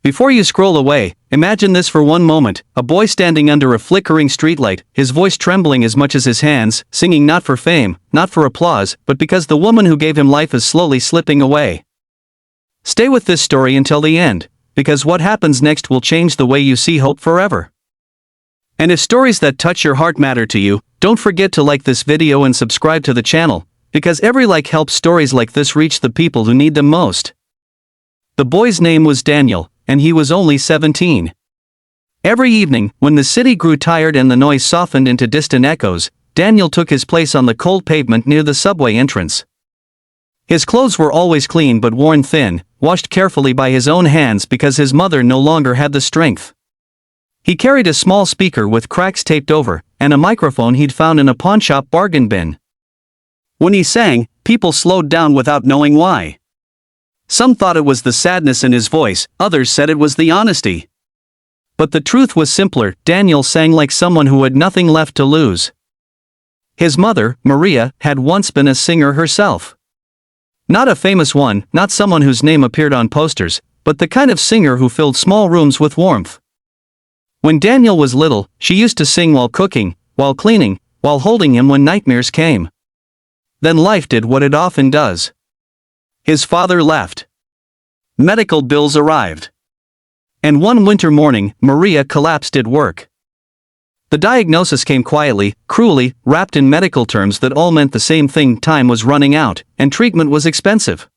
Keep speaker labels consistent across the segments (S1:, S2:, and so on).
S1: Before you scroll away, imagine this for one moment: a boy standing under a flickering streetlight, his voice trembling as much as his hands, singing not for fame, not for applause, but because the woman who gave him life is slowly slipping away. Stay with this story until the end, because what happens next will change the way you see hope forever. And if stories that touch your heart matter to you, don't forget to like this video and subscribe to the channel, because every like helps stories like this reach the people who need them most. The boy's name was Daniel, and he was only 17. Every evening, when the city grew tired and the noise softened into distant echoes, Daniel took his place on the cold pavement near the subway entrance. His clothes were always clean but worn thin, washed carefully by his own hands because his mother no longer had the strength. He carried a small speaker with cracks taped over, and a microphone he'd found in a pawnshop bargain bin. When he sang, people slowed down without knowing why. Some thought it was the sadness in his voice, others said it was the honesty. But the truth was simpler: Daniel sang like someone who had nothing left to lose. His mother, Maria, had once been a singer herself. Not a famous one, not someone whose name appeared on posters, but the kind of singer who filled small rooms with warmth. When Daniel was little, she used to sing while cooking, while cleaning, while holding him when nightmares came. Then life did what it often does. His father left. Medical bills arrived. And one winter morning, Maria collapsed at work. The diagnosis came quietly, cruelly, wrapped in medical terms that all meant the same thing: time was running out, and treatment was expensive.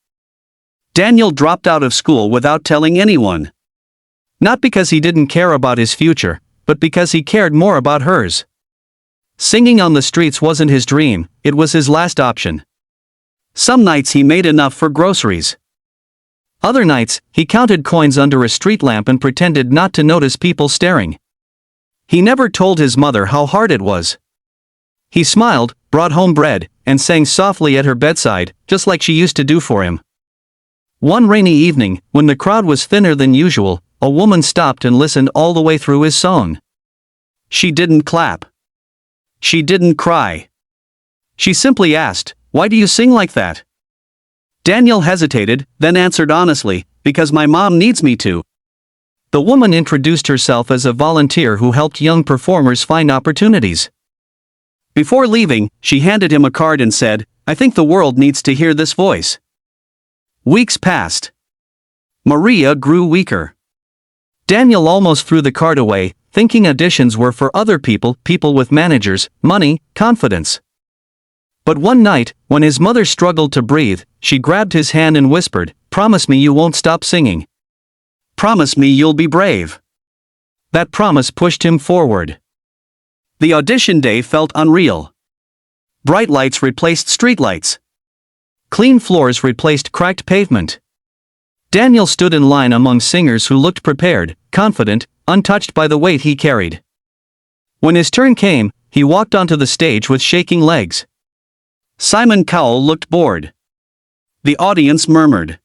S1: Daniel dropped out of school without telling anyone. Not because he didn't care about his future, but because he cared more about hers. Singing on the streets wasn't his dream, it was his last option. Some nights he made enough for groceries. Other nights, he counted coins under a street lamp and pretended not to notice people staring. He never told his mother how hard it was. He smiled, brought home bread, and sang softly at her bedside, just like she used to do for him. One rainy evening, when the crowd was thinner than usual, a woman stopped and listened all the way through his song. She didn't clap. She didn't cry. She simply asked, "Why do you sing like that?" Daniel hesitated, then answered honestly, "Because my mom needs me to." The woman introduced herself as a volunteer who helped young performers find opportunities. Before leaving, she handed him a card and said, "I think the world needs to hear this voice." Weeks passed. Maria grew weaker. Daniel almost threw the card away, thinking auditions were for other people, people with managers, money, confidence. But one night, when his mother struggled to breathe, she grabbed his hand and whispered, "Promise me you won't stop singing. Promise me you'll be brave." That promise pushed him forward. The audition day felt unreal. Bright lights replaced streetlights. Clean floors replaced cracked pavement. Daniel stood in line among singers who looked prepared, confident, untouched by the weight he carried. When his turn came, he walked onto the stage with shaking legs. Simon Cowell looked bored. The audience murmured.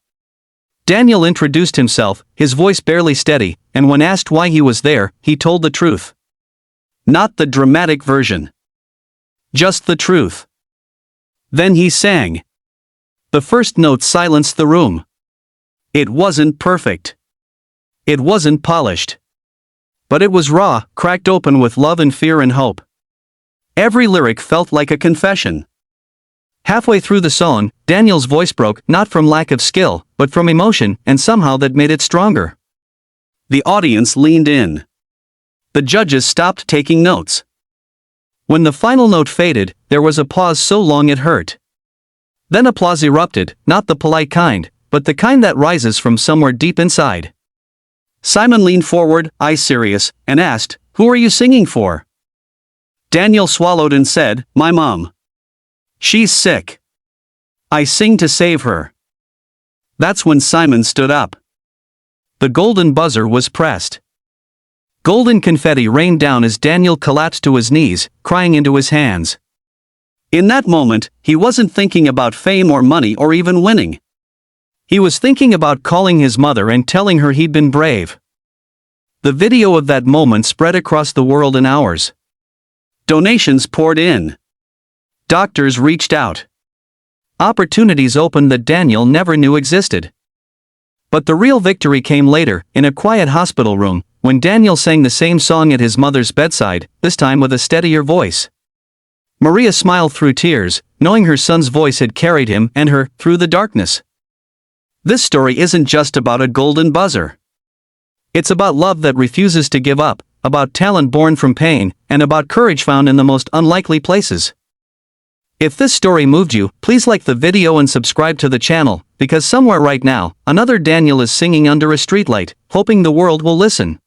S1: Daniel introduced himself, his voice barely steady, and when asked why he was there, he told the truth. Not the dramatic version. Just the truth. Then he sang. The first note silenced the room. It wasn't perfect. It wasn't polished. But it was raw, cracked open with love and fear and hope. Every lyric felt like a confession. Halfway through the song, Daniel's voice broke, not from lack of skill, but from emotion, and somehow that made it stronger. The audience leaned in. The judges stopped taking notes. When the final note faded, there was a pause so long it hurt. Then applause erupted, not the polite kind, but the kind that rises from somewhere deep inside. Simon leaned forward, eyes serious, and asked, "Who are you singing for?" Daniel swallowed and said, "My mom. She's sick. I sing to save her." That's when Simon stood up. The golden buzzer was pressed. Golden confetti rained down as Daniel collapsed to his knees, crying into his hands. In that moment, he wasn't thinking about fame or money or even winning. He was thinking about calling his mother and telling her he'd been brave. The video of that moment spread across the world in hours. Donations poured in. Doctors reached out. Opportunities opened that Daniel never knew existed. But the real victory came later, in a quiet hospital room, when Daniel sang the same song at his mother's bedside, this time with a steadier voice. Maria smiled through tears, knowing her son's voice had carried him and her through the darkness. This story isn't just about a golden buzzer. It's about love that refuses to give up, about talent born from pain, and about courage found in the most unlikely places. If this story moved you, please like the video and subscribe to the channel, because somewhere right now, another Daniel is singing under a streetlight, hoping the world will listen.